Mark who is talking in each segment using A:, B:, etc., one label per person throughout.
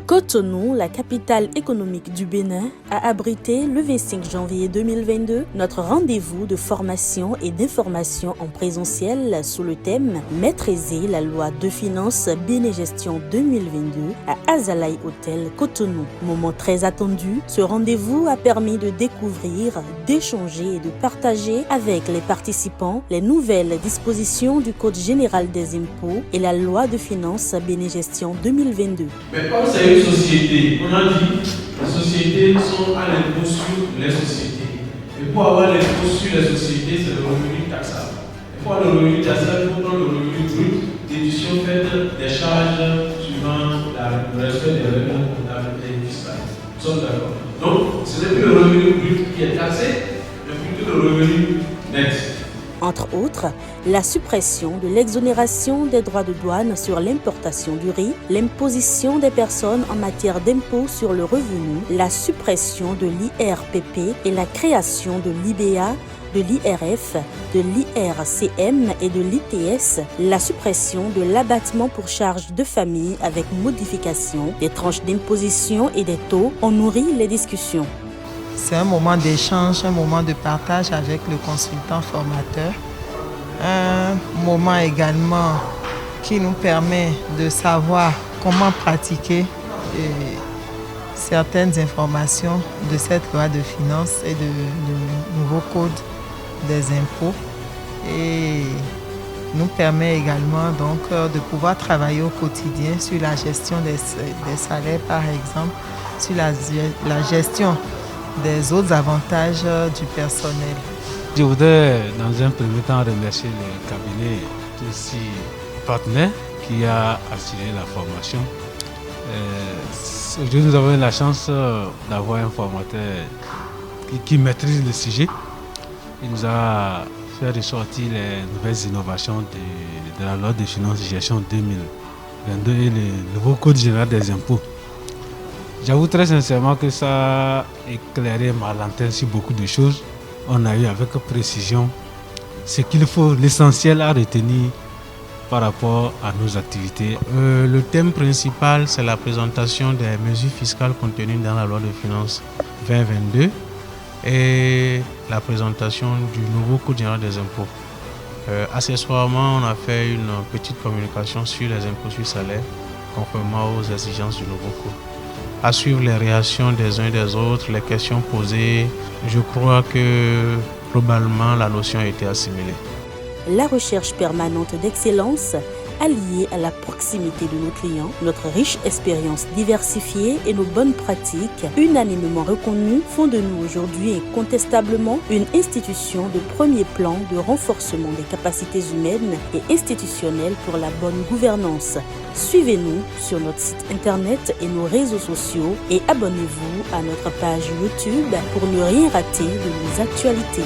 A: Cotonou, la capitale économique du Bénin, a abrité le 25 janvier 2022 notre rendez-vous de formation et d'information en présentiel sous le thème Maîtriser la loi de finances Bénégestion 2022 à Azalai Hotel Cotonou. Moment très attendu, ce rendez-vous a permis de découvrir, d'échanger et de partager avec les participants les nouvelles dispositions du Code général des impôts et la loi de finances Bénégestion 2022.
B: Mais comme c'est une société, on a dit les sociétés sont à l'impôt sur les sociétés. Et pour avoir l'impôt sur les sociétés, c'est le revenu taxable. Et pour avoir le revenu taxable, il faut prendre le revenu brut, déduction faite des charges suivant le respect des règles comptables et fiscales. Nous sommes d'accord. Donc, ce n'est plus le revenu brut qui est taxé, mais plutôt le revenu net.
A: Entre autres, la suppression de l'exonération des droits de douane sur l'importation du riz, l'imposition des personnes en matière d'impôt sur le revenu, la suppression de l'IRPP et la création de l'IBA, de l'IRF, de l'IRCM et de l'ITS, la suppression de l'abattement pour charges de famille avec modification des tranches d'imposition et des taux ont nourri les discussions.
C: C'est un moment d'échange, un moment de partage avec le consultant formateur. Un moment également qui nous permet de savoir comment pratiquer certaines informations de cette loi de finances et du nouveau code des impôts. Et nous permet également donc de pouvoir travailler au quotidien sur la gestion des salaires par exemple, sur la gestion des autres avantages du personnel.
D: Je voudrais dans un premier temps remercier le cabinet, tous ces partenaires qui a assuré la formation. Aujourd'hui, nous avons eu la chance d'avoir un formateur qui maîtrise le sujet. Il nous a fait ressortir les nouvelles innovations de la loi de finances de gestion 2022 et le nouveau code général des impôts. J'avoue très sincèrement que ça a éclairé ma lanterne sur beaucoup de choses. On a eu avec précision ce qu'il faut, l'essentiel à retenir par rapport à nos activités.
E: Le thème principal, c'est la présentation des mesures fiscales contenues dans la loi de finances 2022 et la présentation du nouveau code général des impôts. Accessoirement, on a fait une petite communication sur les impôts sur salaire, conformément aux exigences du nouveau code. À suivre les réactions des uns et des autres, les questions posées, je crois que globalement la notion a été assimilée.
A: La recherche permanente d'excellence, alliée à la proximité de nos clients, notre riche expérience diversifiée et nos bonnes pratiques, unanimement reconnues, font de nous aujourd'hui incontestablement une institution de premier plan de renforcement des capacités humaines et institutionnelles pour la bonne gouvernance. Suivez-nous sur notre site internet et nos réseaux sociaux et abonnez-vous à notre page YouTube pour ne rien rater de nos actualités.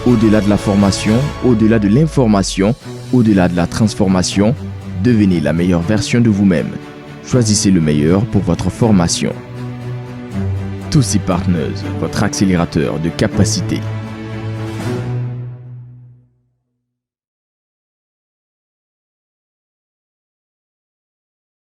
F: Au-delà de la formation, au-delà de l'information, au-delà de la transformation, devenez la meilleure version de vous-même. Choisissez le meilleur pour votre formation. Tousi Partners, votre accélérateur de capacité.